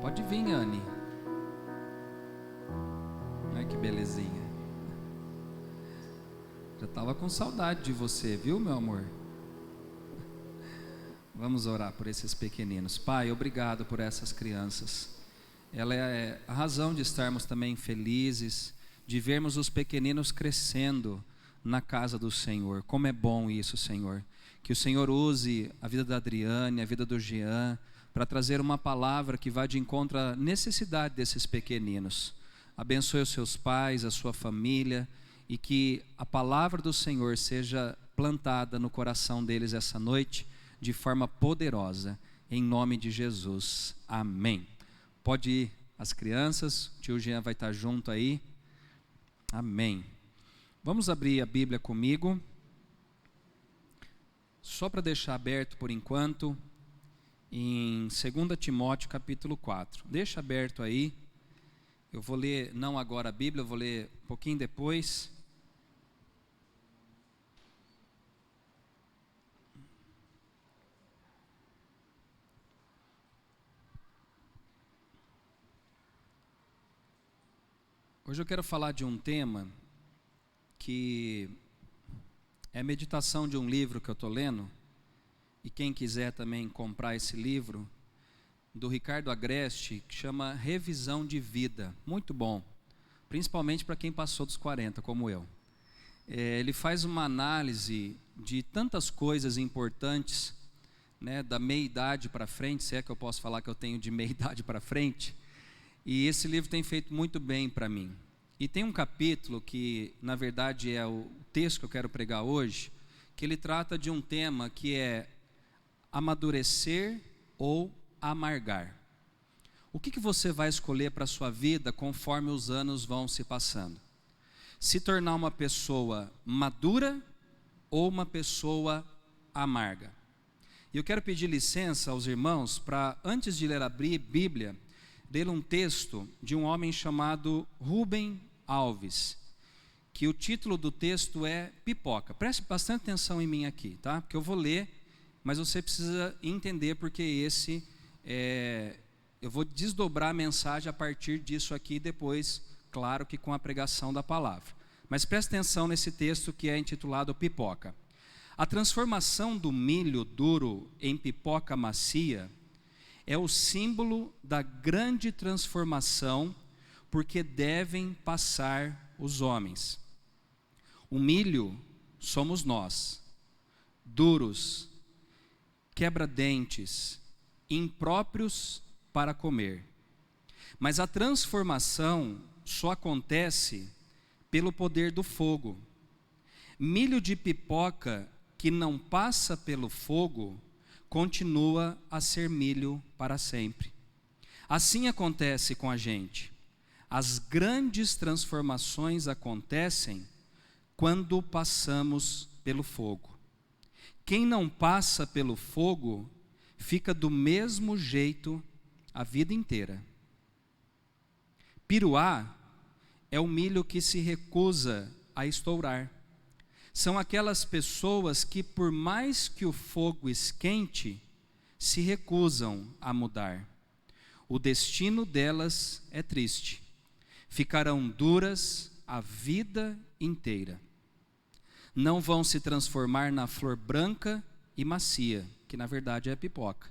Pode vir, Anne. Ai, que belezinha. Já estava com saudade de você, viu, meu amor? Vamos orar por esses pequeninos. Pai, obrigado por essas crianças. Ela é a razão de estarmos também felizes, de vermos os pequeninos crescendo na casa do Senhor. Como é bom isso, Senhor. Que o Senhor use a vida da Adriane, a vida do Jean, para trazer uma palavra que vá de encontro à necessidade desses pequeninos. Abençoe os seus pais, a sua família, e que a palavra do Senhor seja plantada no coração deles essa noite, de forma poderosa, em nome de Jesus. Amém. Pode ir as crianças, o tio Jean vai estar junto aí. Amém. Vamos abrir a Bíblia comigo, só para deixar aberto por enquanto, em 2 Timóteo capítulo 4. Deixa aberto aí, eu vou ler, não agora a Bíblia, eu vou ler um pouquinho depois. Hoje eu quero falar de um tema que é a meditação de um livro que eu estou lendo, e quem quiser também comprar esse livro, do Ricardo Agreste, que chama Revisão de Vida. Muito bom, principalmente para quem passou dos 40, como eu. Ele faz uma análise de tantas coisas importantes, né, da meia-idade para frente, se é que eu posso falar que eu tenho de meia-idade para frente. E esse livro tem feito muito bem para mim. E tem um capítulo que, na verdade, é o texto que eu quero pregar hoje, que ele trata de um tema que é amadurecer ou amargar. O que você vai escolher para a sua vida conforme os anos vão se passando? Se tornar uma pessoa madura ou uma pessoa amarga? E eu quero pedir licença aos irmãos para, antes de ler a Bíblia, ler um texto de um homem chamado Rubem Alves, que o título do texto é Pipoca. Preste bastante atenção em mim aqui, tá? Porque eu vou ler, mas você precisa entender porque eu vou desdobrar a mensagem a partir disso aqui depois, claro que com a pregação da palavra. Mas preste atenção nesse texto que é intitulado Pipoca. A transformação do milho duro em pipoca macia é o símbolo da grande transformação porque devem passar os homens. O milho somos nós, duros, quebra-dentes, impróprios para comer. Mas a transformação só acontece pelo poder do fogo. Milho de pipoca que não passa pelo fogo continua a ser milho para sempre. Assim acontece com a gente. As grandes transformações acontecem quando passamos pelo fogo. Quem não passa pelo fogo fica do mesmo jeito a vida inteira. Piruá é o milho que se recusa a estourar. São aquelas pessoas que, por mais que o fogo esquente, se recusam a mudar. O destino delas é triste. Ficarão duras a vida inteira. Não vão se transformar na flor branca e macia, que na verdade é a pipoca.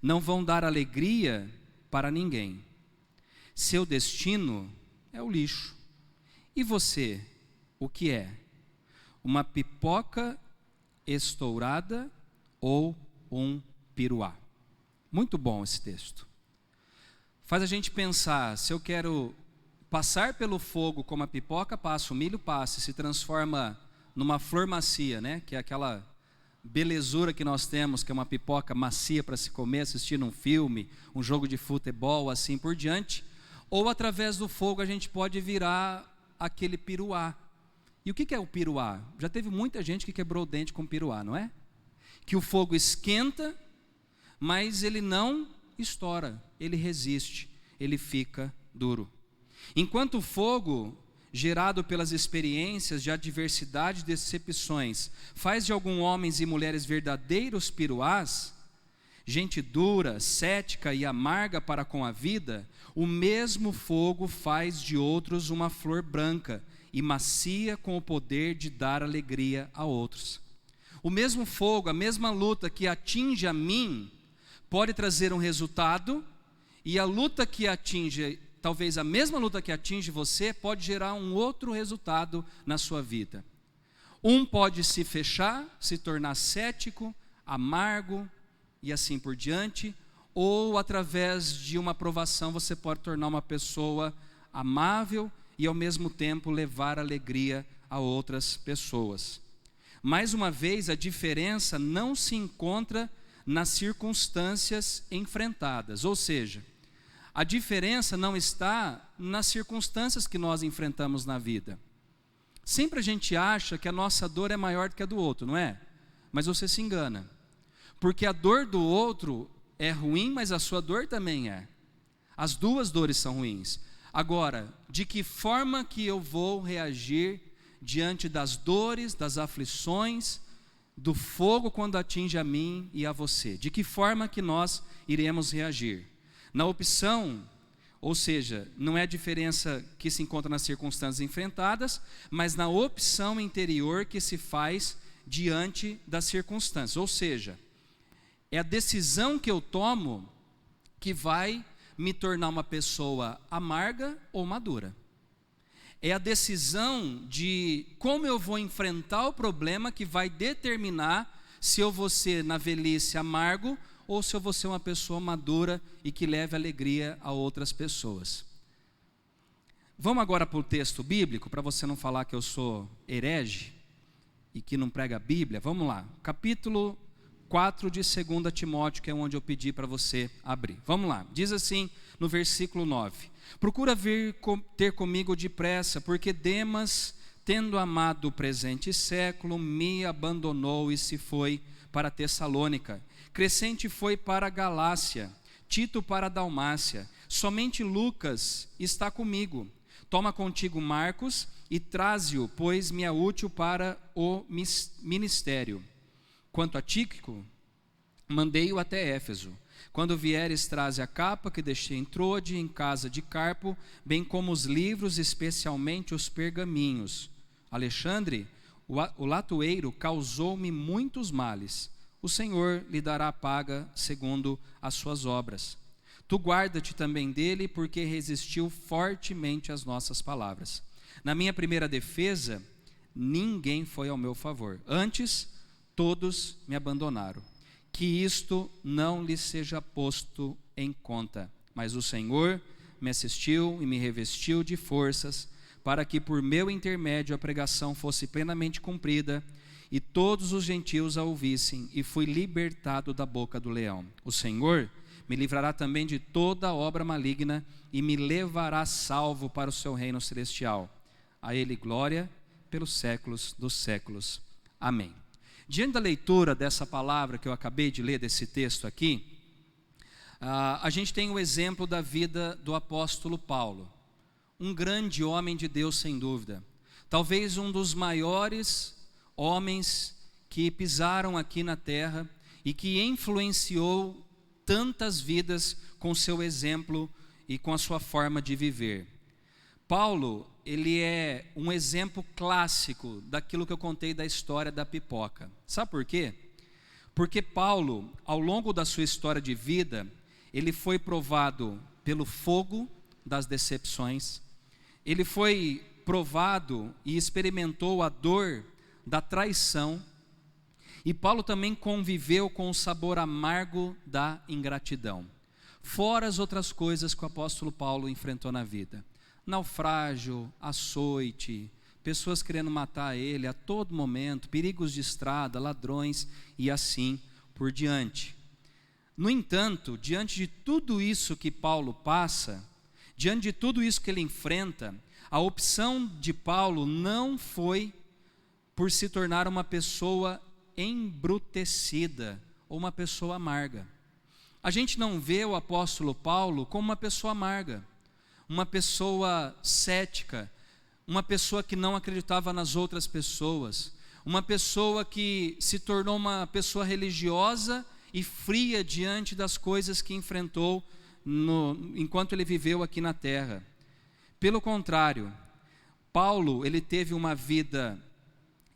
Não vão dar alegria para ninguém. Seu destino é o lixo. E você, o que é? Uma pipoca estourada ou um piruá? Muito bom esse texto. Faz a gente pensar, se eu quero passar pelo fogo como a pipoca passa, o milho passa e se transforma numa flor macia, né? Que é aquela belezura que nós temos, que é uma pipoca macia para se comer, assistindo um filme, um jogo de futebol, assim por diante. Ou através do fogo a gente pode virar aquele piruá. E o que é o piruá? Já teve muita gente que quebrou o dente com piruá, não é? Que o fogo esquenta, mas ele não estoura, ele resiste, ele fica duro. Enquanto o fogo, gerado pelas experiências de adversidade e decepções, faz de alguns homens e mulheres verdadeiros piruás, gente dura, cética e amarga para com a vida, o mesmo fogo faz de outros uma flor branca e macia com o poder de dar alegria a outros. O mesmo fogo, a mesma luta que atinge a mim, pode trazer um resultado, e a luta que atinge, talvez a mesma luta que atinge você, pode gerar um outro resultado na sua vida. Um pode se fechar, se tornar cético, amargo e assim por diante, ou através de uma provação você pode tornar uma pessoa amável e ao mesmo tempo levar alegria a outras pessoas. Mais uma vez, a diferença não se encontra nas circunstâncias enfrentadas, ou seja, a diferença não está nas circunstâncias que nós enfrentamos na vida. Sempre a gente acha que a nossa dor é maior do que a do outro, não é? Mas você se engana, porque a dor do outro é ruim, mas a sua dor também é. As duas dores são ruins. Agora, de que forma que eu vou reagir diante das dores, das aflições, do fogo quando atinge a mim e a você? De que forma que nós iremos reagir? Na opção, ou seja, não é a diferença que se encontra nas circunstâncias enfrentadas, mas na opção interior que se faz diante das circunstâncias. Ou seja, é a decisão que eu tomo que vai me tornar uma pessoa amarga ou madura. É a decisão de como eu vou enfrentar o problema que vai determinar se eu vou ser na velhice amargo ou se eu vou ser uma pessoa madura e que leve alegria a outras pessoas. Vamos agora para o texto bíblico, para você não falar que eu sou herege e que não prega a Bíblia. Vamos lá, capítulo 4 de 2 Timóteo, que é onde eu pedi para você abrir. Vamos lá, diz assim no versículo 9: procura vir ter comigo depressa, porque Demas, tendo amado o presente século, me abandonou e se foi para Tessalônica. Crescente foi para a Galácia, Tito para a Dalmácia. Somente Lucas está comigo. Toma contigo Marcos e traze-o, pois me é útil para o ministério. Quanto a Tíquico, mandei-o até Éfeso. Quando vieres, traze a capa que deixei em Troade, em casa de Carpo, bem como os livros, especialmente os pergaminhos. Alexandre, o latoeiro, causou-me muitos males. O Senhor lhe dará a paga segundo as suas obras. Tu guarda-te também dele, porque resistiu fortemente às nossas palavras. Na minha primeira defesa, ninguém foi ao meu favor. Antes, todos me abandonaram. Que isto não lhe seja posto em conta. Mas o Senhor me assistiu e me revestiu de forças, para que por meu intermédio a pregação fosse plenamente cumprida, e todos os gentios a ouvissem, e fui libertado da boca do leão. O Senhor me livrará também de toda obra maligna, e me levará salvo para o seu reino celestial. A ele glória pelos séculos dos séculos. Amém. Diante da leitura dessa palavra que eu acabei de ler, desse texto aqui, a gente tem o exemplo da vida do apóstolo Paulo, um grande homem de Deus sem dúvida, talvez um dos maiores homens que pisaram aqui na terra e que influenciou tantas vidas com seu exemplo e com a sua forma de viver. Paulo, ele é um exemplo clássico daquilo que eu contei da história da pipoca. Sabe por quê? Porque Paulo, ao longo da sua história de vida, ele foi provado pelo fogo das decepções, ele foi provado e experimentou a dor da traição, e Paulo também conviveu com o sabor amargo da ingratidão, fora as outras coisas que o apóstolo Paulo enfrentou na vida. Naufrágio, açoite, pessoas querendo matar ele a todo momento, perigos de estrada, ladrões e assim por diante. No entanto, diante de tudo isso que Paulo passa, diante de tudo isso que ele enfrenta, a opção de Paulo não foi por se tornar uma pessoa embrutecida ou uma pessoa amarga. A gente não vê o apóstolo Paulo como uma pessoa amarga, uma pessoa cética, uma pessoa que não acreditava nas outras pessoas, uma pessoa que se tornou uma pessoa religiosa e fria diante das coisas que enfrentou enquanto ele viveu aqui na terra. Pelo contrário, Paulo, ele teve uma vida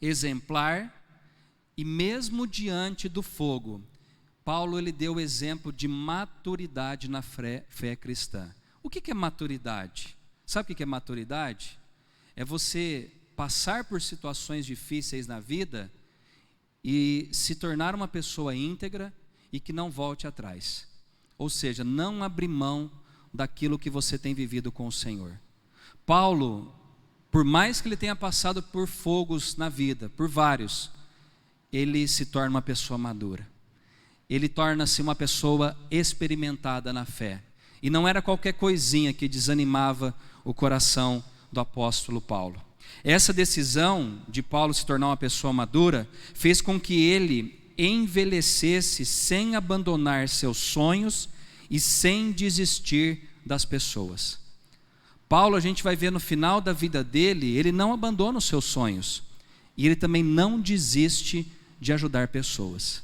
exemplar, e mesmo diante do fogo, Paulo, ele deu exemplo de maturidade na fé cristã. O que é maturidade? Sabe o que é maturidade? É você passar por situações difíceis na vida e se tornar uma pessoa íntegra e que não volte atrás. Ou seja, não abrir mão daquilo que você tem vivido com o Senhor. Paulo, por mais que ele tenha passado por fogos na vida, por vários, ele se torna uma pessoa madura. Ele torna-se uma pessoa experimentada na fé. E não era qualquer coisinha que desanimava o coração do apóstolo Paulo. Essa decisão de Paulo se tornar uma pessoa madura fez com que ele envelhecesse sem abandonar seus sonhos e sem desistir das pessoas. Paulo, a gente vai ver no final da vida dele, ele não abandona os seus sonhos e ele também não desiste de ajudar pessoas.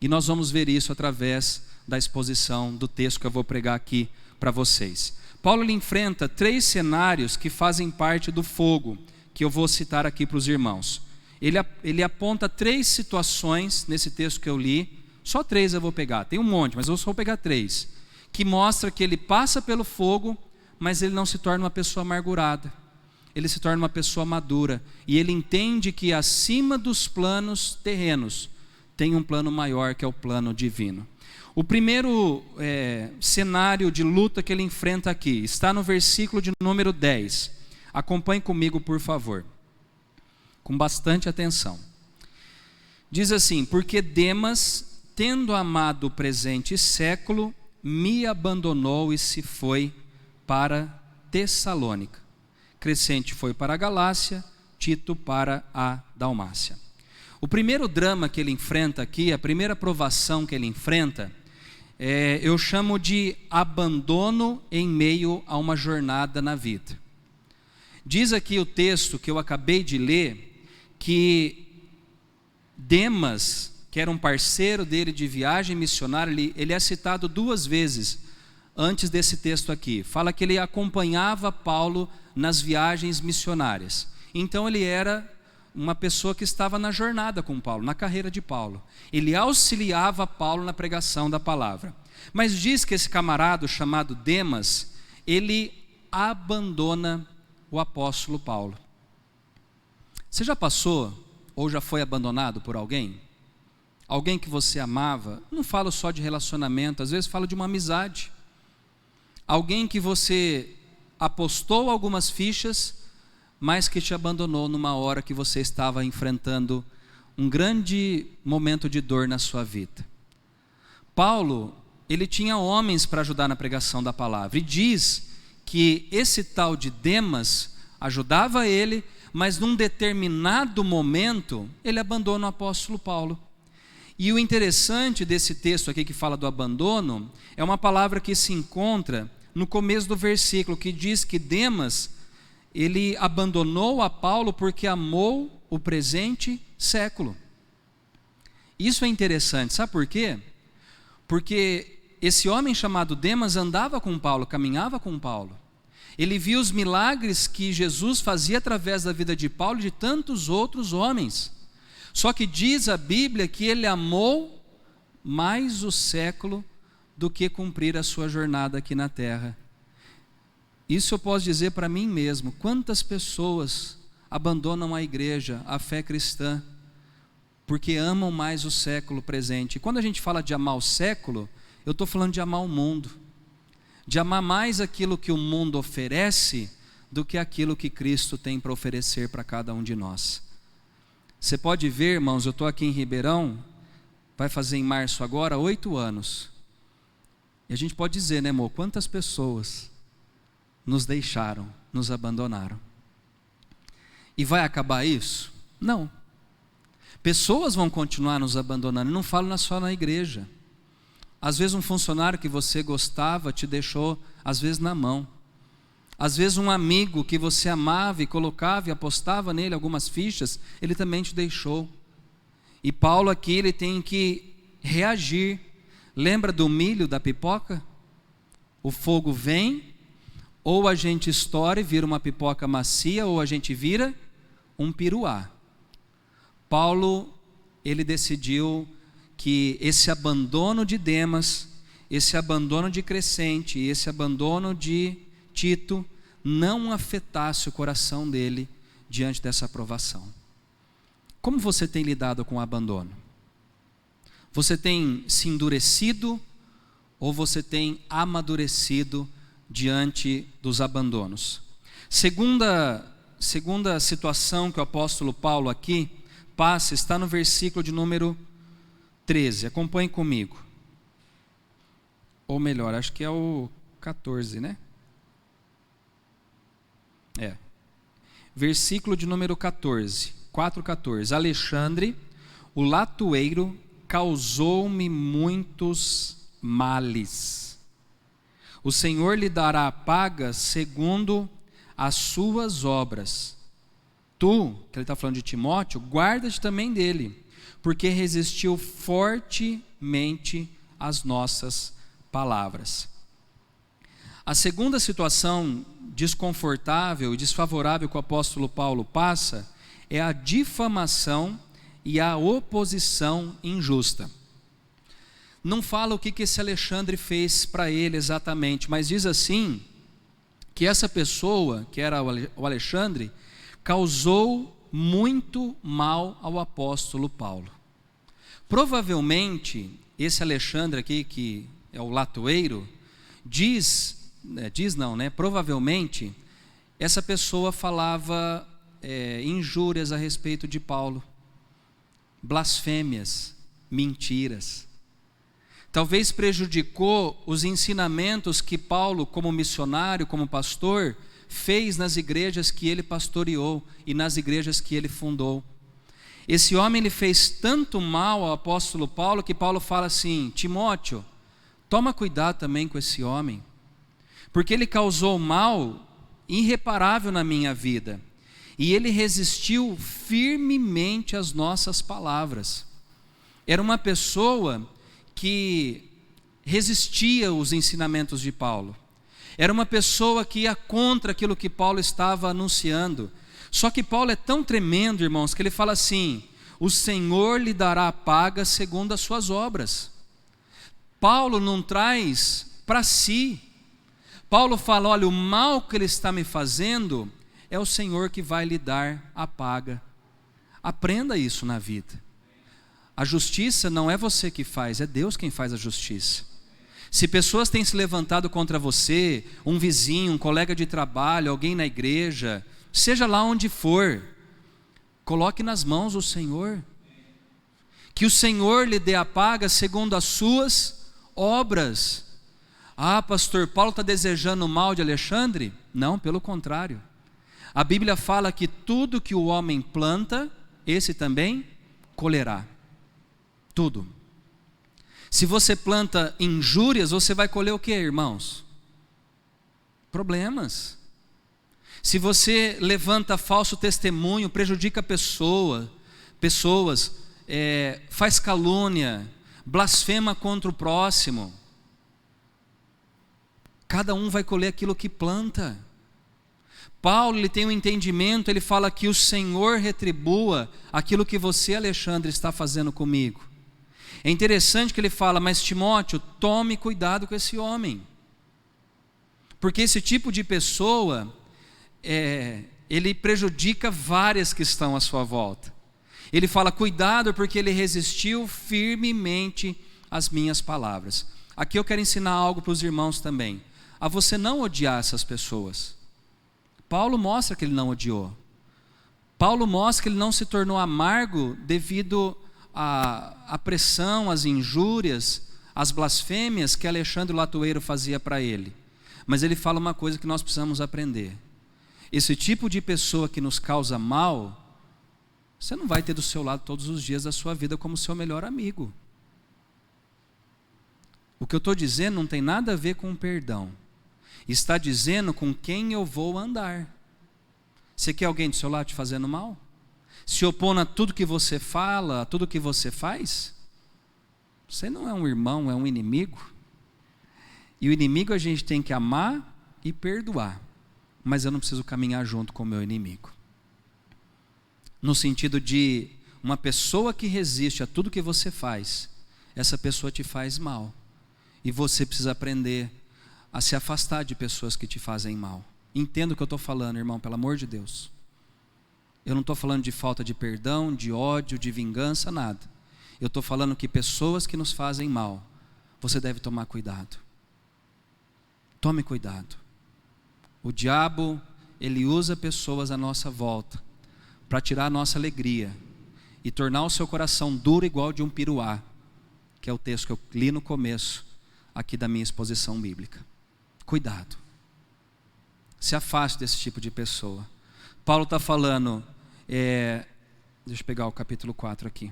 E nós vamos ver isso através da exposição do texto que eu vou pregar aqui para vocês. Paulo, ele enfrenta 3 cenários que fazem parte do fogo, que eu vou citar aqui para os irmãos. Ele aponta 3 situações nesse texto que eu li, só 3 eu vou pegar, tem um monte, mas eu só vou pegar 3, que mostra que ele passa pelo fogo, mas ele não se torna uma pessoa amargurada, ele se torna uma pessoa madura, e ele entende que acima dos planos terrenos, tem um plano maior que é o plano divino. O primeiro cenário de luta que ele enfrenta aqui, está no versículo de número 10, acompanhe comigo por favor, com bastante atenção. Diz assim: porque Demas, tendo amado o presente século, me abandonou e se foi para Tessalônica. Crescente foi para a Galácia, Tito para a Dalmácia. O primeiro drama que ele enfrenta aqui, a primeira provação que ele enfrenta, eu chamo de abandono em meio a uma jornada na vida. Diz aqui o texto que eu acabei de ler, que Demas, que era um parceiro dele de viagem missionária, ele é citado 2 vezes antes desse texto aqui. Fala que ele acompanhava Paulo nas viagens missionárias. Então ele era uma pessoa que estava na jornada com Paulo, na carreira de Paulo. Ele auxiliava Paulo na pregação da palavra. Mas diz que esse camarada chamado Demas, ele abandona o apóstolo Paulo. Você já passou ou já foi abandonado por alguém? Alguém que você amava? Não falo só de relacionamento, às vezes falo de uma amizade. Alguém que você apostou algumas fichas, mas que te abandonou numa hora que você estava enfrentando um grande momento de dor na sua vida. Paulo, ele tinha homens para ajudar na pregação da palavra, e diz que esse tal de Demas ajudava ele, mas num determinado momento, ele abandona o apóstolo Paulo. E o interessante desse texto aqui que fala do abandono, é uma palavra que se encontra no começo do versículo, que diz que Demas, ele abandonou a Paulo porque amou o presente século. Isso é interessante, sabe por quê? Porque esse homem chamado Demas andava com Paulo, caminhava com Paulo. Ele viu os milagres que Jesus fazia através da vida de Paulo e de tantos outros homens. Só que diz a Bíblia que ele amou mais o século do que cumprir a sua jornada aqui na terra. Isso eu posso dizer para mim mesmo. Quantas pessoas abandonam a igreja, a fé cristã, porque amam mais o século presente. E quando a gente fala de amar o século, eu estou falando de amar o mundo, de amar mais aquilo que o mundo oferece do que aquilo que Cristo tem para oferecer para cada um de nós. Você pode ver, irmãos, eu estou aqui em Ribeirão, vai fazer em março agora 8 anos. E a gente pode dizer, né, amor, quantas pessoas nos deixaram, nos abandonaram. E vai acabar isso? Não. Pessoas vão continuar nos abandonando, não falo só na igreja. Às vezes um funcionário que você gostava te deixou, às vezes na mão. Às vezes um amigo que você amava e colocava e apostava nele algumas fichas, ele também te deixou. E Paulo aqui, ele tem que reagir. Lembra do milho, da pipoca? O fogo vem, ou a gente estoura e vira uma pipoca macia, ou a gente vira um piruá. Paulo, ele decidiu que esse abandono de Demas, esse abandono de Crescente, esse abandono de Tito, não afetasse o coração dele diante dessa aprovação. Como você tem lidado com o abandono? Você tem se endurecido ou você tem amadurecido diante dos abandonos? Segunda situação que o apóstolo Paulo aqui passa está no versículo de número 13. Acompanhe comigo. Ou melhor, acho que é o 14, né? Versículo de número 14, 4:14. Alexandre, o latoeiro, causou-me muitos males. O Senhor lhe dará a paga segundo as suas obras. Tu, que ele está falando de Timóteo, guarda-te também dele, porque resistiu fortemente às nossas palavras. A segunda situação desconfortável e desfavorável que o apóstolo Paulo passa é a difamação e a oposição injusta. Não fala o que esse Alexandre fez para ele exatamente, mas diz assim, que essa pessoa, que era o Alexandre, causou muito mal ao apóstolo Paulo. Provavelmente, esse Alexandre aqui, que é o latoeiro, provavelmente, essa pessoa falava injúrias a respeito de Paulo, blasfêmias, mentiras. Talvez prejudicou os ensinamentos que Paulo, como missionário, como pastor, fez nas igrejas que ele pastoreou e nas igrejas que ele fundou. Esse homem, ele fez tanto mal ao apóstolo Paulo, que Paulo fala assim: Timóteo, toma cuidado também com esse homem, porque ele causou mal irreparável na minha vida, e ele resistiu firmemente às nossas palavras. Era uma pessoa que resistia aos ensinamentos de Paulo. Era uma pessoa que ia contra aquilo que Paulo estava anunciando. Só que Paulo é tão tremendo, irmãos, que ele fala assim: o Senhor lhe dará a paga segundo as suas obras. Paulo não traz para si. Paulo fala: olha, o mal que ele está me fazendo, é o Senhor que vai lhe dar a paga. Aprenda isso na vida. A justiça não é você que faz, é Deus quem faz a justiça. Se pessoas têm se levantado contra você, um vizinho, um colega de trabalho, alguém na igreja, seja lá onde for, coloque nas mãos do Senhor. Que o Senhor lhe dê a paga segundo as suas obras. Ah, pastor, Paulo está desejando o mal de Alexandre? Não, pelo contrário. A Bíblia fala que tudo que o homem planta, esse também colherá. Tudo. Se você planta injúrias, você vai colher o que, irmãos? Problemas. Se você levanta falso testemunho, prejudica pessoas, faz calúnia, blasfema contra o próximo, cada um vai colher aquilo que planta. Paulo, ele tem um entendimento, ele fala que o Senhor retribua aquilo que você, Alexandre, está fazendo comigo. É interessante que ele fala: mas Timóteo, tome cuidado com esse homem, porque esse tipo de pessoa, ele prejudica várias que estão à sua volta. Ele fala: cuidado, porque ele resistiu firmemente às minhas palavras. Aqui eu quero ensinar algo para os irmãos também, a você não odiar essas pessoas. Paulo mostra que ele não odiou. Paulo mostra que ele não se tornou amargo devido à pressão, às injúrias, às blasfêmias que Alexandre o latoeiro fazia para ele. Mas ele fala uma coisa que nós precisamos aprender: esse tipo de pessoa que nos causa mal, você não vai ter do seu lado todos os dias da sua vida como seu melhor amigo. O que eu estou dizendo não tem nada a ver com perdão, está dizendo com quem eu vou andar. Você quer alguém do seu lado te fazendo mal? Se opondo a tudo que você fala, a tudo que você faz? Você não é um irmão, é um inimigo. E o inimigo a gente tem que amar e perdoar. Mas eu não preciso caminhar junto com o meu inimigo. No sentido de uma pessoa que resiste a tudo que você faz, essa pessoa te faz mal. E você precisa aprender a se afastar de pessoas que te fazem mal. Entenda o que eu estou falando, irmão, pelo amor de Deus. Eu não estou falando de falta de perdão, de ódio, de vingança, nada. Eu estou falando que pessoas que nos fazem mal, você deve tomar cuidado. Tome cuidado. O diabo, ele usa pessoas à nossa volta para tirar a nossa alegria e tornar o seu coração duro igual de um piruá, que é o texto que eu li no começo aqui da minha exposição bíblica. Cuidado. Se afaste desse tipo de pessoa. Paulo está falando, deixa eu pegar o capítulo 4 aqui.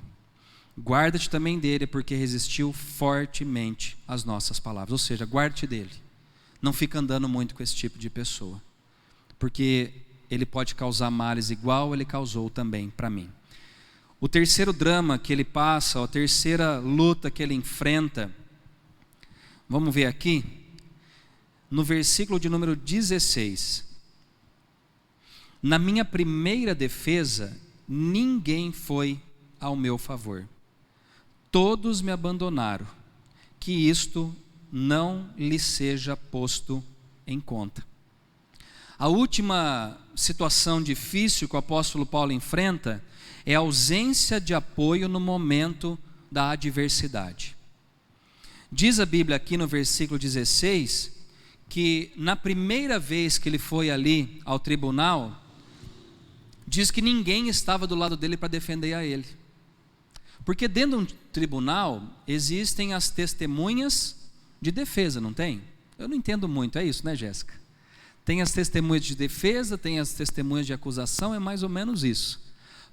Guarda-te também dele, porque resistiu fortemente às nossas palavras. Ou seja, guarde-te dele. Não fica andando muito com esse tipo de pessoa, porque ele pode causar males igual ele causou também para mim. O terceiro drama que ele passa, a terceira luta que ele enfrenta, vamos ver aqui, no versículo de número 16. Na minha primeira defesa, ninguém foi ao meu favor. Todos me abandonaram, que isto não lhe seja posto em conta. A última situação difícil que o apóstolo Paulo enfrenta é a ausência de apoio no momento da adversidade. Diz a Bíblia aqui no versículo 16, que na primeira vez que ele foi ali ao tribunal, diz que ninguém estava do lado dele para defender a ele. Porque dentro de um tribunal existem as testemunhas de defesa, não tem? Eu não entendo muito, é isso, né, Jéssica? Tem as testemunhas de defesa, tem as testemunhas de acusação, é mais ou menos isso.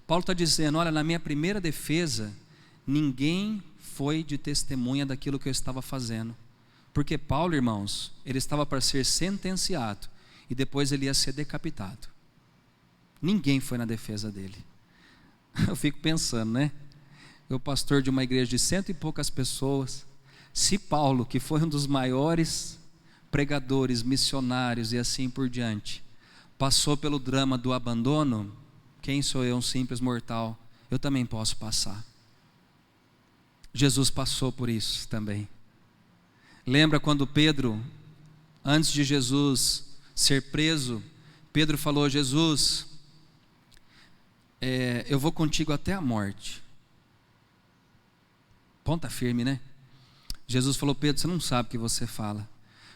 Paulo está dizendo, olha, na minha primeira defesa, ninguém foi de testemunha daquilo que eu estava fazendo. Porque Paulo, irmãos, ele estava para ser sentenciado, e depois ele ia ser decapitado. Ninguém foi na defesa dele. Eu fico pensando, né? Eu, pastor de uma igreja de 100 e poucas pessoas, se Paulo, que foi um dos maiores pregadores, missionários e assim por diante, passou pelo drama do abandono, quem sou eu, um simples mortal? Eu também posso passar. Jesus passou por isso também. Lembra quando Pedro, antes de Jesus ser preso, Pedro falou, Jesus, eu vou contigo até a morte. Ponta firme, né? Jesus falou, Pedro, você não sabe o que você fala,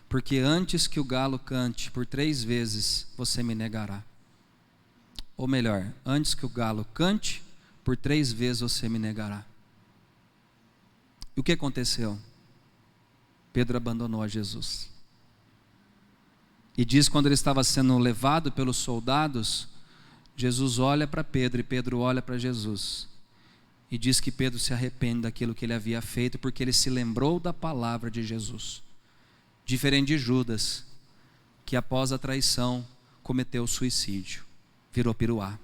porque antes que o galo cante por 3 vezes, você me negará. Ou melhor, antes que o galo cante, por 3 vezes você me negará. E o que aconteceu? Pedro abandonou a Jesus. E diz quando ele estava sendo levado pelos soldados, Jesus olha para Pedro e Pedro olha para Jesus. E diz que Pedro se arrepende daquilo que ele havia feito, porque ele se lembrou da palavra de Jesus. Diferente de Judas, que após a traição cometeu suicídio, virou piruá.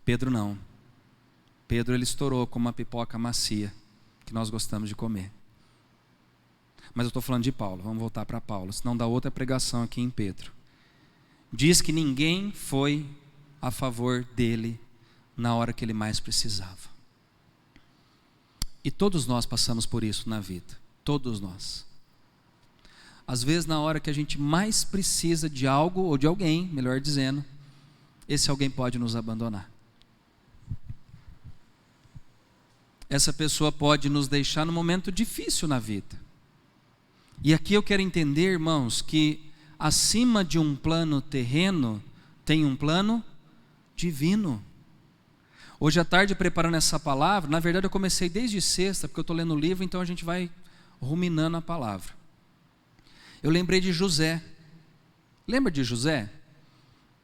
Pedro não. Pedro ele estourou como uma pipoca macia, que nós gostamos de comer. Mas eu estou falando de Paulo, vamos voltar para Paulo, senão dá outra pregação aqui em Pedro. Diz que ninguém foi a favor dele na hora que ele mais precisava. E todos nós passamos por isso na vida, todos nós. Às vezes na hora que a gente mais precisa de algo, ou de alguém, melhor dizendo, esse alguém pode nos abandonar. Essa pessoa pode nos deixar num momento difícil na vida. E aqui eu quero entender, irmãos, que acima de um plano terreno, tem um plano divino. Hoje à tarde, preparando essa palavra, na verdade eu comecei desde sexta, porque eu estou lendo o livro, então a gente vai ruminando a palavra. Eu lembrei de José. Lembra de José?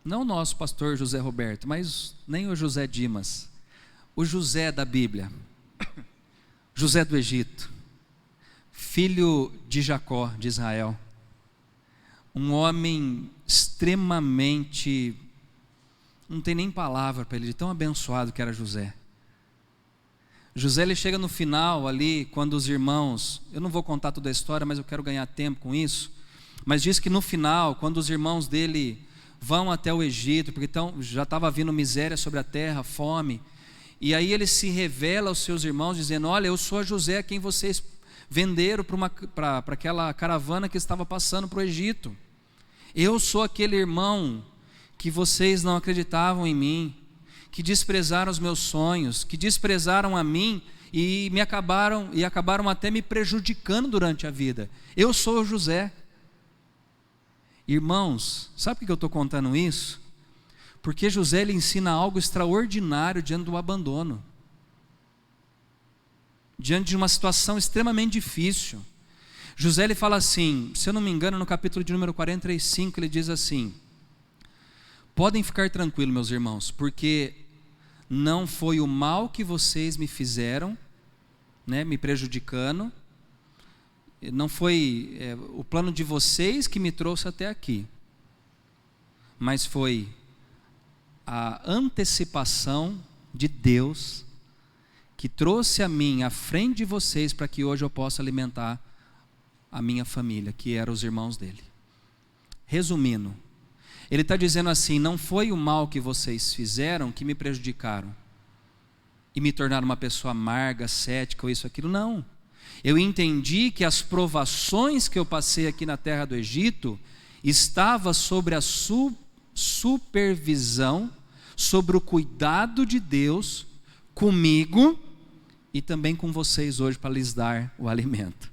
Não o nosso pastor José Roberto, mas nem o José Dimas. O José da Bíblia. José do Egito. Filho de Jacó, de Israel. Um homem extremamente, não tem nem palavra para ele, de tão abençoado que era José. José, ele chega no final ali, quando os irmãos, eu não vou contar toda a história, mas eu quero ganhar tempo com isso, mas diz que no final, quando os irmãos dele vão até o Egito, porque já estava vindo miséria sobre a terra, fome, e aí ele se revela aos seus irmãos, dizendo: olha, eu sou José, a quem vocês venderam para aquela caravana que estava passando para o Egito. Eu sou aquele irmão que vocês não acreditavam em mim, que desprezaram os meus sonhos, que desprezaram a mim e acabaram até me prejudicando durante a vida. Eu sou o José. Irmãos, sabe por que eu estou contando isso? Porque José, ele ensina algo extraordinário diante do abandono, diante de uma situação extremamente difícil. José, ele fala assim, se eu não me engano, no capítulo de número 45, ele diz assim: podem ficar tranquilos, meus irmãos, porque não foi o mal que vocês me fizeram, né, me prejudicando, não foi o plano de vocês que me trouxe até aqui, mas foi a antecipação de Deus que trouxe a mim à frente de vocês para que hoje eu possa alimentar a minha família, que eram os irmãos dele. Resumindo, ele está dizendo assim: não foi o mal que vocês fizeram que me prejudicaram e me tornaram uma pessoa amarga, cética ou isso, aquilo, não. Eu entendi que as provações que eu passei aqui na terra do Egito estava sobre a supervisão, sobre o cuidado de Deus comigo e também com vocês hoje para lhes dar o alimento.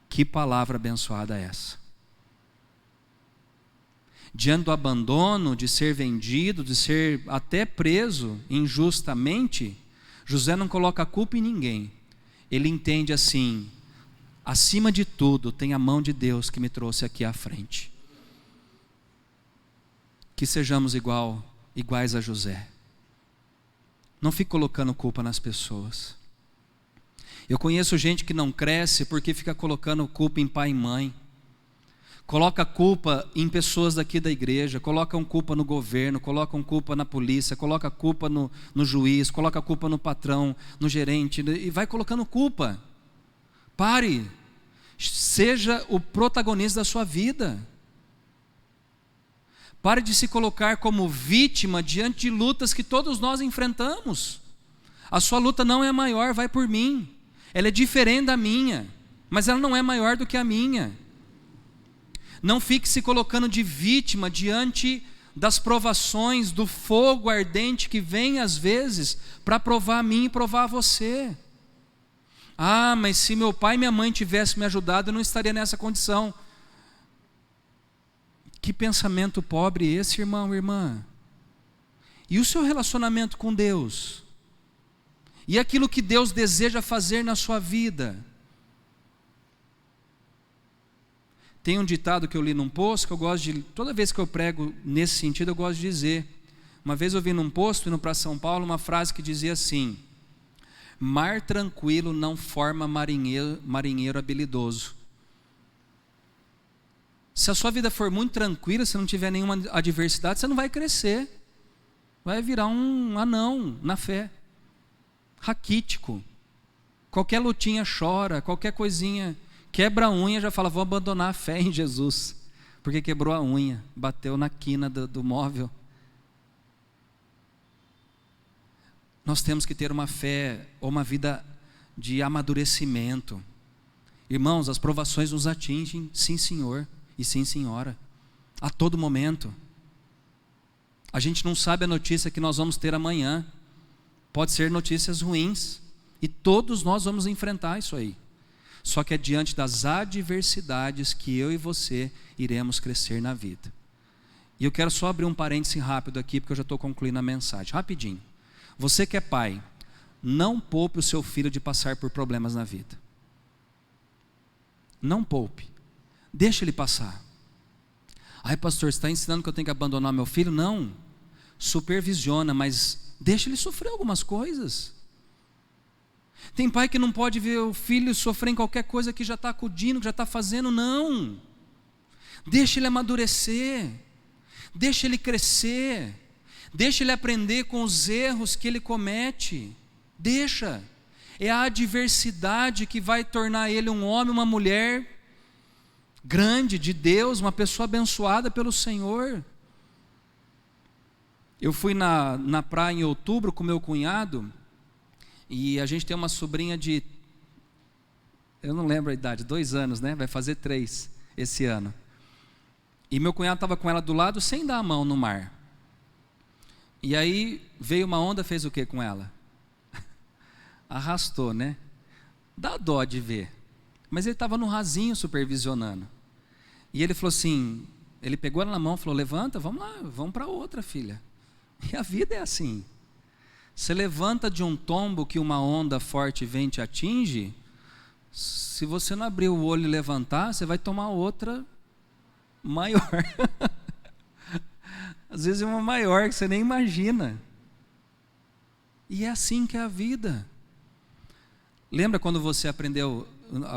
Que palavra abençoada é essa? Diante do abandono, de ser vendido, de ser até preso injustamente, José não coloca a culpa em ninguém. Ele entende assim: acima de tudo tem a mão de Deus que me trouxe aqui à frente. Que sejamos iguais a José. Não fique colocando culpa nas pessoas. Eu conheço gente que não cresce porque fica colocando culpa em pai e mãe. Coloca culpa em pessoas daqui da igreja, colocam culpa no governo, colocam culpa na polícia, coloca culpa no juiz, coloca culpa no patrão, no gerente, e vai colocando culpa. Pare, seja o protagonista da sua vida. Pare de se colocar como vítima diante de lutas que todos nós enfrentamos. A sua luta não é maior, vai por mim. Ela é diferente da minha, mas ela não é maior do que a minha. Não fique se colocando de vítima diante das provações, do fogo ardente que vem às vezes para provar a mim e provar a você. Ah, mas se meu pai e minha mãe tivessem me ajudado, eu não estaria nessa condição. Que pensamento pobre esse, irmão, irmã? E o seu relacionamento com Deus? E aquilo que Deus deseja fazer na sua vida? Tem um ditado que eu li num post que eu gosto de, toda vez que eu prego nesse sentido, eu gosto de dizer. Uma vez eu vi num post, indo para São Paulo, uma frase que dizia assim: mar tranquilo não forma marinheiro habilidoso. Se a sua vida for muito tranquila, se não tiver nenhuma adversidade, você não vai crescer. Vai virar um anão na fé, raquítico. Qualquer lutinha chora, qualquer coisinha, quebra a unha, já fala: vou abandonar a fé em Jesus, porque quebrou a unha, bateu na quina do móvel. Nós temos que ter uma fé ou uma vida de amadurecimento. Irmãos, as provações nos atingem, sim senhor e sim senhora, a todo momento. A gente não sabe a notícia que nós vamos ter amanhã, pode ser notícias ruins, e todos nós vamos enfrentar isso aí. Só que é diante das adversidades que eu e você iremos crescer na vida. E eu quero só abrir um parêntese rápido aqui, porque eu já estou concluindo a mensagem, rapidinho. Você que é pai, não poupe o seu filho de passar por problemas na vida. Não poupe, deixa ele passar. Ai pastor, você está ensinando que eu tenho que abandonar meu filho? Não, supervisiona, mas deixa ele sofrer algumas coisas. Tem pai que não pode ver o filho sofrer em qualquer coisa que já está acudindo, que já está fazendo, não. Deixa ele amadurecer, deixa ele crescer, deixa ele aprender com os erros que ele comete, deixa. É a adversidade que vai tornar ele um homem, uma mulher grande de Deus, uma pessoa abençoada pelo Senhor. Eu fui na praia em outubro com meu cunhado, e a gente tem uma sobrinha de, eu não lembro a idade, 2 anos, né? Vai fazer 3 esse ano. E meu cunhado estava com ela do lado sem dar a mão no mar. E aí veio uma onda, fez o que com ela? Arrastou, né? Dá dó de ver. Mas ele estava no rasinho supervisionando. E ele falou assim, ele pegou ela na mão e falou, levanta, vamos lá, vamos para outra, filha. E a vida é assim. Você levanta de um tombo que uma onda forte vem te atinge, se você não abrir o olho e levantar, você vai tomar outra maior. Às vezes é uma maior que você nem imagina. E é assim que é a vida. Lembra quando você aprendeu,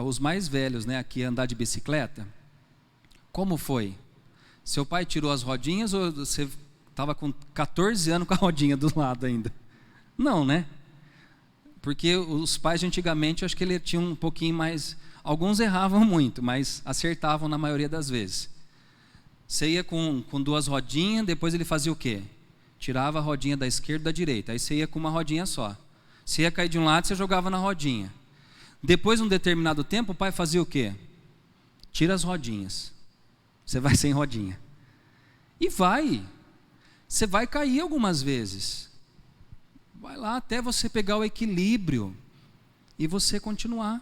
os mais velhos, né, aqui a andar de bicicleta? Como foi? Seu pai tirou as rodinhas ou você estava com 14 anos com a rodinha do lado ainda? Não, né? Porque os pais de antigamente, eu acho que ele tinha um pouquinho mais, alguns erravam muito, mas acertavam na maioria das vezes. Você ia com 2 rodinhas, depois ele fazia o quê? Tirava a rodinha da esquerda e da direita, aí você ia com uma rodinha só. Você ia cair de um lado, você jogava na rodinha. Depois de um determinado tempo, o pai fazia o quê? Tira as rodinhas. Você vai sem rodinha. E vai. Você vai cair algumas vezes. Vai lá até você pegar o equilíbrio e você continuar.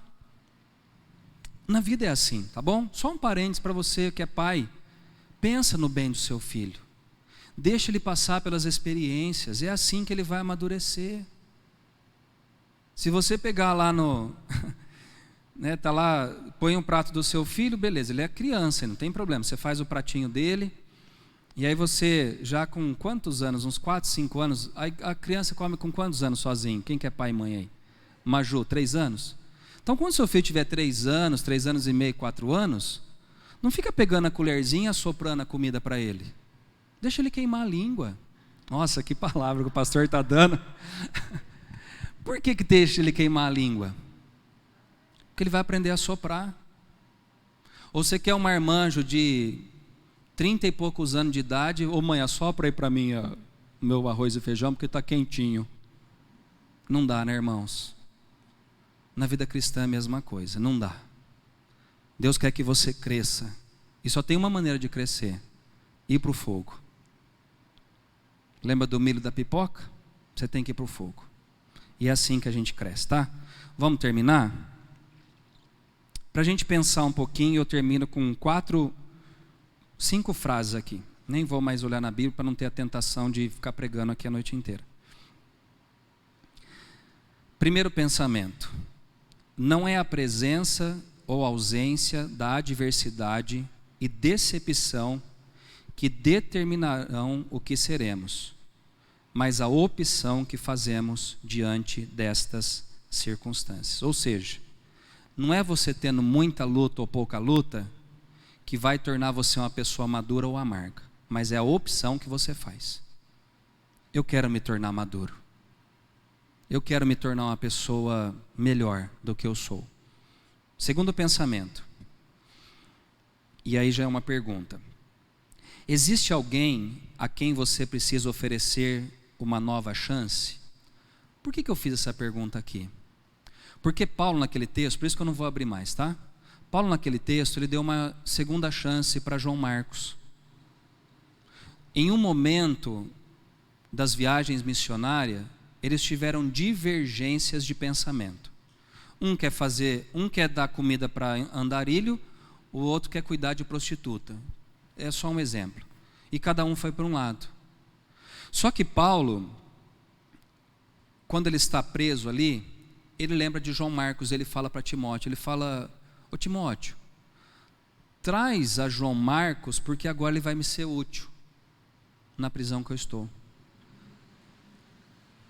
Na vida é assim, tá bom? Só um parênteses para você que é pai. Pensa no bem do seu filho. Deixa ele passar pelas experiências. É assim que ele vai amadurecer. Se você pegar lá no... né, tá lá, põe um prato do seu filho, beleza, ele é criança, não tem problema. Você faz o pratinho dele. E aí você, já com quantos anos? Uns 4, 5 anos. A criança come com quantos anos sozinho? Quem que é pai e mãe aí? Maju, 3 anos? Então quando seu filho tiver 3 anos, 3 anos e meio, 4 anos, não fica pegando a colherzinha, assoprando a comida para ele. Deixa ele queimar a língua. Nossa, que palavra que o pastor está dando. Por que deixa ele queimar a língua? Porque ele vai aprender a soprar. Ou você quer um marmanjo de 30 e poucos anos de idade, ô mãe, assopra aí para mim o meu arroz e feijão, porque está quentinho. Não dá, né, irmãos? Na vida cristã é a mesma coisa, não dá. Deus quer que você cresça, e só tem uma maneira de crescer, ir para o fogo. Lembra do milho da pipoca? Você tem que ir para o fogo. E é assim que a gente cresce, tá? Vamos terminar? Para a gente pensar um pouquinho, eu termino com 5 frases aqui. Nem vou mais olhar na Bíblia para não ter a tentação de ficar pregando aqui a noite inteira. Primeiro pensamento: não é a presença ou ausência da adversidade e decepção que determinarão o que seremos, mas a opção que fazemos diante destas circunstâncias. Ou seja, não é você tendo muita luta ou pouca luta que vai tornar você uma pessoa madura ou amarga, mas é a opção que você faz. Eu quero me tornar maduro. Eu quero me tornar uma pessoa melhor do que eu sou. Segundo pensamento, e aí já é uma pergunta: existe alguém a quem você precisa oferecer uma nova chance? Por que eu fiz essa pergunta aqui? Porque Paulo naquele texto, por isso que eu não vou abrir mais, tá? Paulo naquele texto, ele deu uma segunda chance para João Marcos. Em um momento das viagens missionárias, eles tiveram divergências de pensamento. Um quer dar comida para andarilho, o outro quer cuidar de prostituta. É só um exemplo. E cada um foi para um lado. Só que Paulo, quando ele está preso ali, ele lembra de João Marcos, ele fala para Timóteo, ele fala: ô Timóteo, traz a João Marcos, porque agora ele vai me ser útil na prisão que eu estou.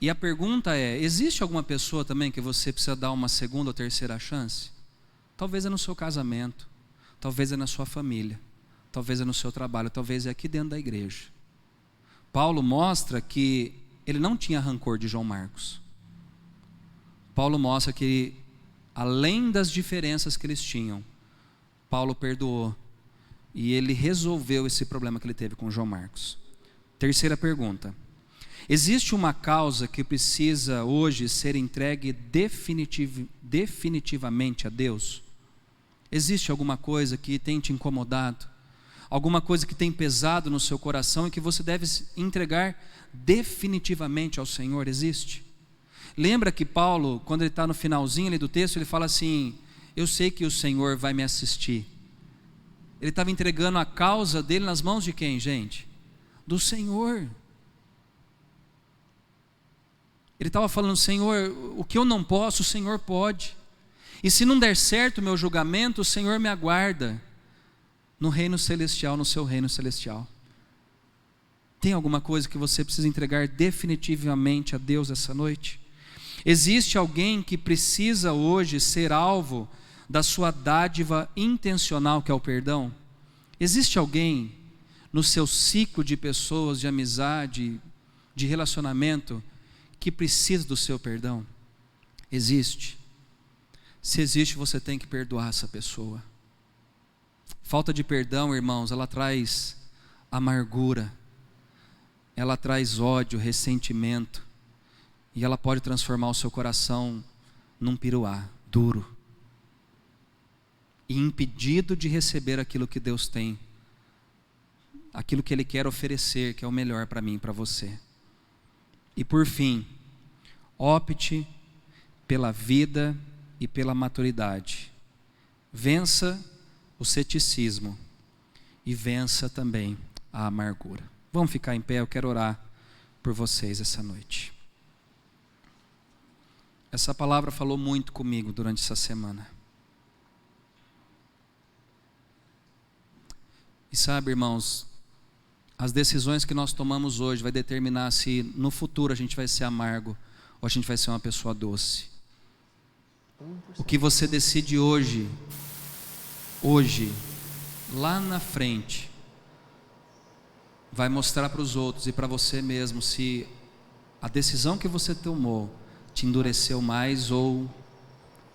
E a pergunta é: existe alguma pessoa também que você precisa dar uma segunda ou terceira chance? Talvez é no seu casamento, talvez é na sua família, talvez é no seu trabalho, talvez é aqui dentro da igreja. Paulo mostra que ele não tinha rancor de João Marcos. Paulo mostra que, além das diferenças que eles tinham, Paulo perdoou e ele resolveu esse problema que ele teve com João Marcos. Terceira pergunta: existe uma causa que precisa hoje ser entregue definitivamente a Deus? Existe alguma coisa que tem te incomodado? Alguma coisa que tem pesado no seu coração e que você deve entregar definitivamente ao Senhor? Existe? Lembra que Paulo, quando ele está no finalzinho ali do texto, ele fala assim: eu sei que o Senhor vai me assistir. Ele estava entregando a causa dele nas mãos de quem, gente? Do Senhor. Ele estava falando: Senhor, o que eu não posso, o Senhor pode. E se não der certo o meu julgamento, o Senhor me aguarda no reino celestial, no seu reino celestial. Tem alguma coisa que você precisa entregar definitivamente a Deus essa noite? Existe alguém que precisa hoje ser alvo da sua dádiva intencional, que é o perdão? Existe alguém no seu ciclo de pessoas, de amizade, de relacionamento, que precisa do seu perdão? Existe. Se existe, você tem que perdoar essa pessoa. Falta de perdão, irmãos, ela traz amargura, ela traz ódio, ressentimento, e ela pode transformar o seu coração num piruá duro e impedido de receber aquilo que Deus tem, aquilo que Ele quer oferecer, que é o melhor para mim e para você. E por fim, opte pela vida e pela maturidade. Vença o ceticismo e vença também a amargura. Vamos ficar em pé, eu quero orar por vocês essa noite. Essa palavra falou muito comigo durante essa semana. E sabe, irmãos, as decisões que nós tomamos hoje vai determinar se no futuro a gente vai ser amargo ou a gente vai ser uma pessoa doce. O que você decide hoje, lá na frente, vai mostrar para os outros e para você mesmo se a decisão que você tomou te endureceu mais ou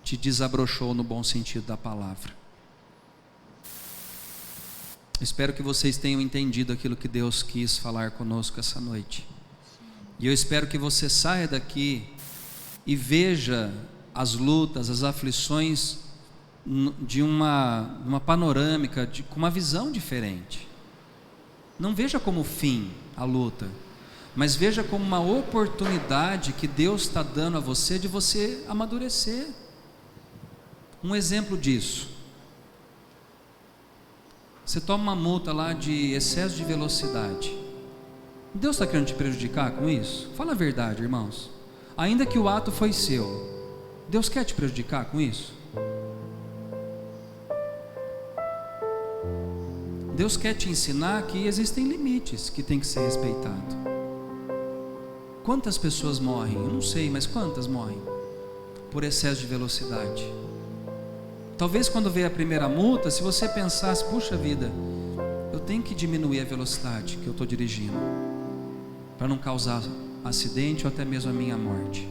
te desabrochou no bom sentido da palavra. Espero que vocês tenham entendido aquilo que Deus quis falar conosco essa noite. E eu espero que você saia daqui e veja as lutas, as aflições de uma panorâmica, com uma visão diferente. Não veja como fim a luta, mas veja como uma oportunidade que Deus está dando a você de você amadurecer. Um exemplo disso: você toma uma multa lá de excesso de velocidade. Deus está querendo te prejudicar com isso? Fala a verdade, irmãos. Ainda que o ato foi seu, Deus quer te prejudicar com isso? Deus quer te ensinar que existem limites que tem que ser respeitado. Quantas pessoas morrem? Eu não sei, mas quantas morrem por excesso de velocidade? Talvez quando veio a primeira multa, se você pensasse: puxa vida, eu tenho que diminuir a velocidade que eu estou dirigindo, para não causar acidente ou até mesmo a minha morte.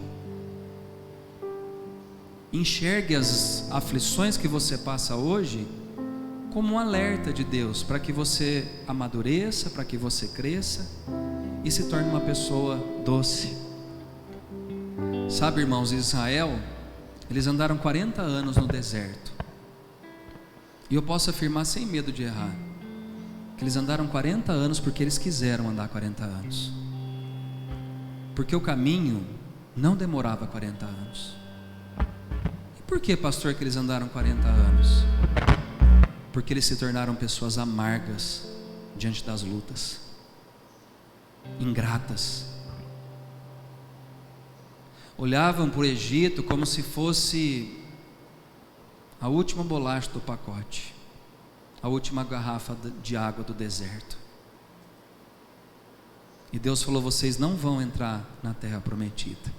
Enxergue as aflições que você passa hoje como um alerta de Deus, para que você amadureça, para que você cresça e se torne uma pessoa doce. Sabe, irmãos, em Israel, eles andaram 40 anos no deserto. E eu posso afirmar sem medo de errar, que eles andaram 40 anos porque eles quiseram andar 40 anos. Porque o caminho não demorava 40 anos. E por que, pastor, que eles andaram 40 anos? Porque eles se tornaram pessoas amargas diante das lutas, ingratas. Olhavam para o Egito como se fosse a última bolacha do pacote, a última garrafa de água do deserto. E Deus falou: vocês não vão entrar na terra prometida,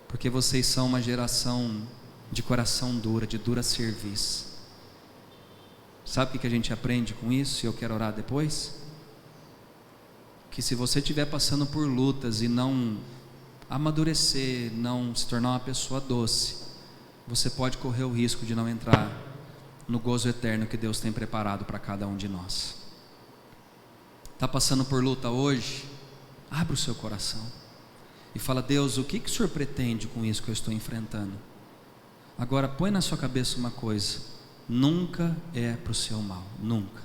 porque vocês são uma geração de coração dura, de dura cerviz. Sabe o que a gente aprende com isso? E eu quero orar depois. Que se você estiver passando por lutas e não amadurecer, não se tornar uma pessoa doce, você pode correr o risco de não entrar no gozo eterno que Deus tem preparado para cada um de nós. Está passando por luta hoje? Abre o seu coração e fala: Deus, o que o Senhor pretende com isso que eu estou enfrentando? Agora põe na sua cabeça uma coisa: nunca é para o seu mal, nunca.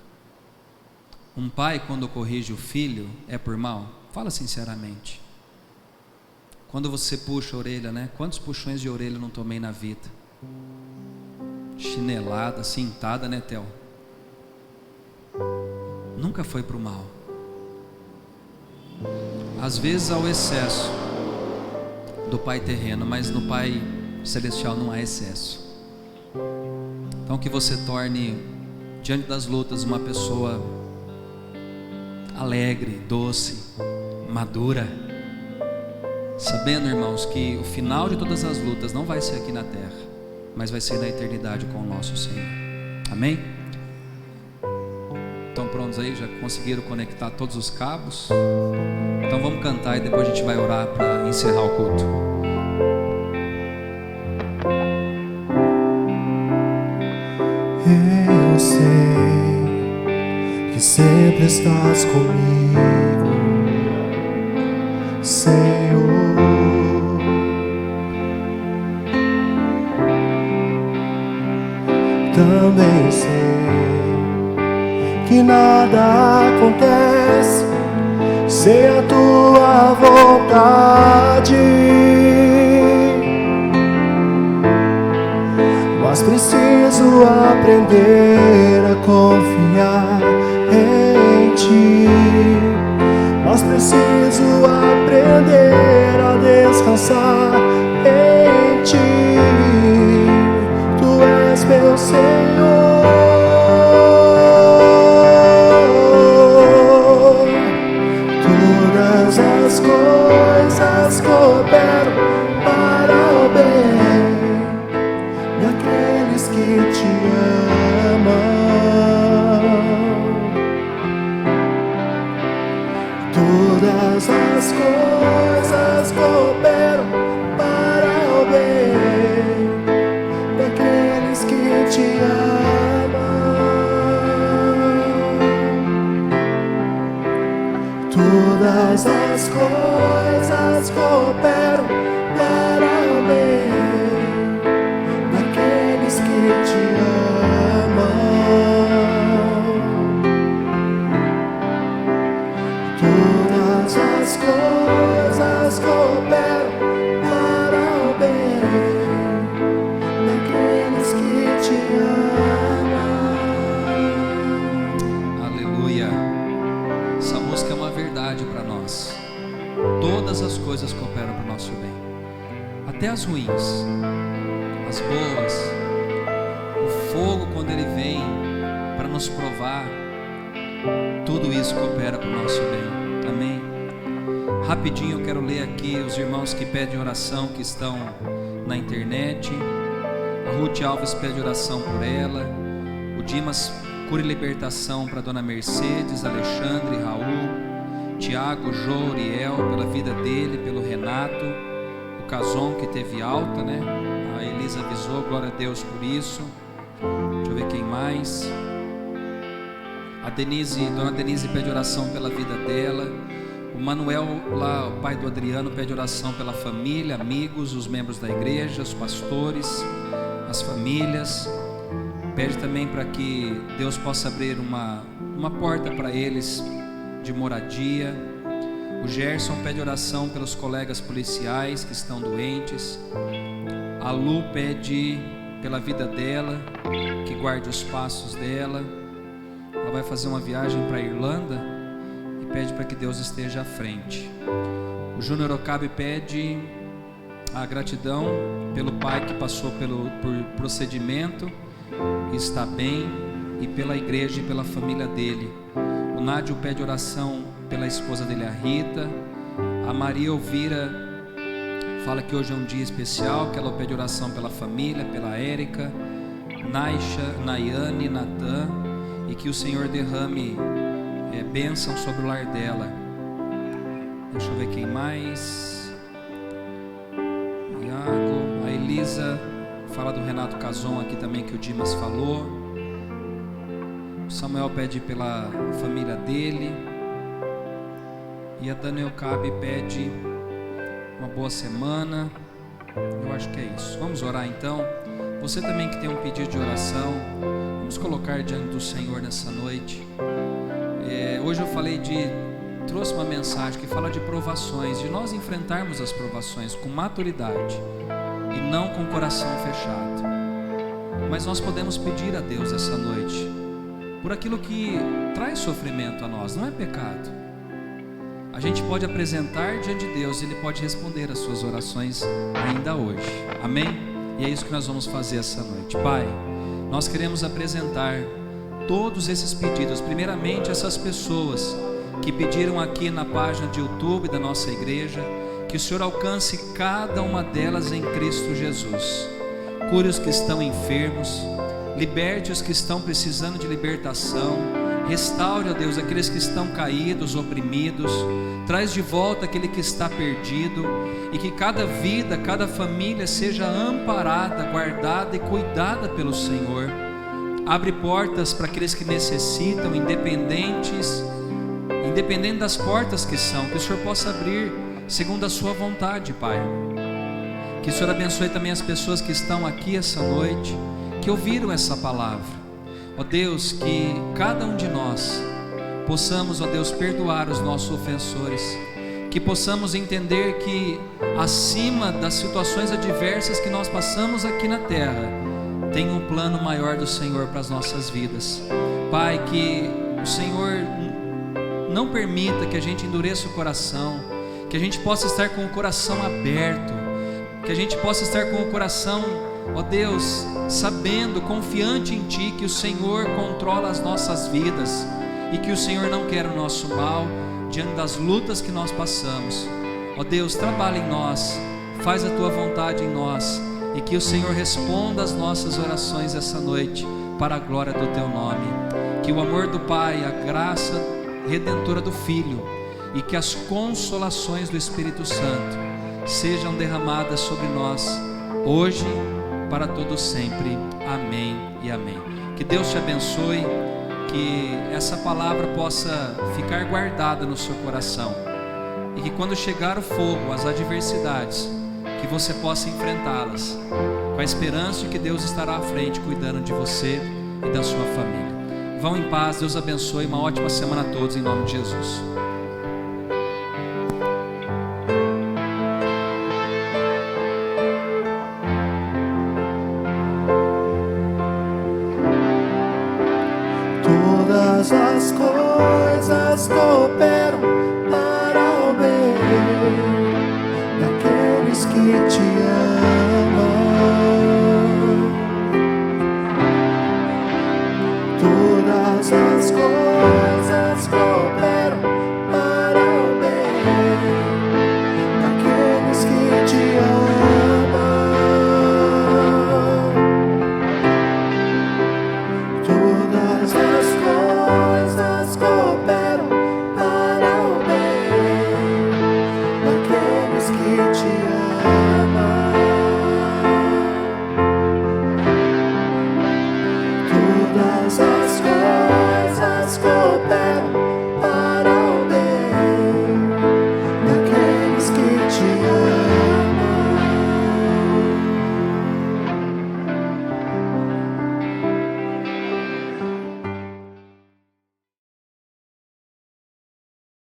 Um pai, quando corrige o filho, é por mal? Fala sinceramente. Quando você puxa a orelha, né? Quantos puxões de orelha eu não tomei na vida? Chinelada, cintada, né, Theo? Nunca foi para o mal. Às vezes ao excesso do pai terreno, mas no pai celestial não há excesso. Então que você torne, diante das lutas, uma pessoa alegre, doce, madura, sabendo, irmãos, que o final de todas as lutas não vai ser aqui na terra, mas vai ser na eternidade com o nosso Senhor. Amém? Estão prontos aí? Já conseguiram conectar todos os cabos? Então vamos cantar e depois a gente vai orar para encerrar o culto. Eu sei que sempre estás comigo, Senhor. Também sei que nada acontece sem a tua vontade, mas preciso aprender a confiar em ti, mas preciso aprender a descansar em ti. Tu és meu Senhor. Todas as coisas cooperam para o bem daqueles que te amam. Todas as coisas cooperam para o bem daqueles que te amam. Todas as coisas cooperam para o bem daqueles que te amam. Todas as coisas cooperam para o bem daqueles que te amam. Aleluia. Essa música é uma verdade para nós. Todas as coisas cooperam para o nosso bem, até as ruins, as boas. O fogo, quando ele vem para nos provar, tudo isso coopera para o nosso bem. Amém? Rapidinho eu quero ler aqui os irmãos que pedem oração, que estão na internet. A Ruth Alves pede oração por ela. O Dimas, cura e libertação para Dona Mercedes, Alexandre, Raul, Tiago, Jô, Uriel, pela vida dele, pelo Renato, o Cason que teve alta, né? A Elisa avisou, glória a Deus por isso. Deixa eu ver quem mais. A Denise, Dona Denise pede oração pela vida dela. O Manuel, lá, o pai do Adriano, pede oração pela família, amigos, os membros da igreja, os pastores, as famílias. Pede também para que Deus possa abrir uma porta para eles de moradia. O Gerson pede oração pelos colegas policiais que estão doentes. A Lu pede pela vida dela, que guarde os passos dela. Ela vai fazer uma viagem para a Irlanda e pede para que Deus esteja à frente. O Júnior Okabe pede a gratidão pelo pai que passou por procedimento e está bem, e pela igreja e pela família dele. O Nádio pede oração pela esposa dele, a Rita. A Maria Elvira fala que hoje é um dia especial, que ela pede oração pela família, pela Érica, Naisha, Nayane, Natan, e que o Senhor derrame bênção sobre o lar dela. Deixa eu ver quem mais. Elisa fala do Renato Cazon aqui também, que o Dimas falou. O Samuel pede pela família dele. E a Daniel Cabe pede uma boa semana. Eu acho que é isso. Vamos orar então. Você também que tem um pedido de oração, vamos colocar diante do Senhor nessa noite. Hoje eu trouxe uma mensagem que fala de provações, de nós enfrentarmos as provações com maturidade e não com o coração fechado. Mas nós podemos pedir a Deus essa noite por aquilo que traz sofrimento a nós, não é pecado. A gente pode apresentar diante de Deus e Ele pode responder as suas orações ainda hoje. Amém? E é isso que nós vamos fazer essa noite. Pai, nós queremos apresentar todos esses pedidos, primeiramente essas pessoas que pediram aqui na página de YouTube da nossa igreja, que o Senhor alcance cada uma delas em Cristo Jesus. Cure os que estão enfermos, liberte os que estão precisando de libertação, restaure, ó Deus, aqueles que estão caídos, oprimidos, traz de volta aquele que está perdido, e que cada vida, cada família seja amparada, guardada e cuidada pelo Senhor. Abre portas para aqueles que necessitam, independente das portas que são, que o Senhor possa abrir segundo a sua vontade, Pai. Que o Senhor abençoe também as pessoas que estão aqui essa noite, que ouviram essa palavra. Ó Deus, que cada um de nós possamos, ó Deus, perdoar os nossos ofensores, que possamos entender que acima das situações adversas que nós passamos aqui na terra, tem um plano maior do Senhor para as nossas vidas. Pai, que o Senhor não permita que a gente endureça o coração, que a gente possa estar com o coração aberto, que a gente possa estar com o coração, ó Deus, sabendo, confiante em Ti, que o Senhor controla as nossas vidas e que o Senhor não quer o nosso mal diante das lutas que nós passamos. Ó Deus, trabalha em nós, faz a Tua vontade em nós, e que o Senhor responda as nossas orações essa noite para a glória do Teu nome. Que o amor do Pai, a graça redentora do Filho e que as consolações do Espírito Santo sejam derramadas sobre nós hoje, para todo sempre. Amém e amém. Que Deus te abençoe, que essa palavra possa ficar guardada no seu coração, e que quando chegar o fogo, as adversidades, que você possa enfrentá-las com a esperança de que Deus estará à frente, cuidando de você e da sua família. Vão em paz, Deus abençoe, uma ótima semana a todos, em nome de Jesus. Todas as coisas cooperam para o bem daqueles que te amam. Todas as coisas cooperam para o bem daqueles que te amam. Todas as coisas cooperam para o bem daqueles que te amam. Todas as coisas cooperam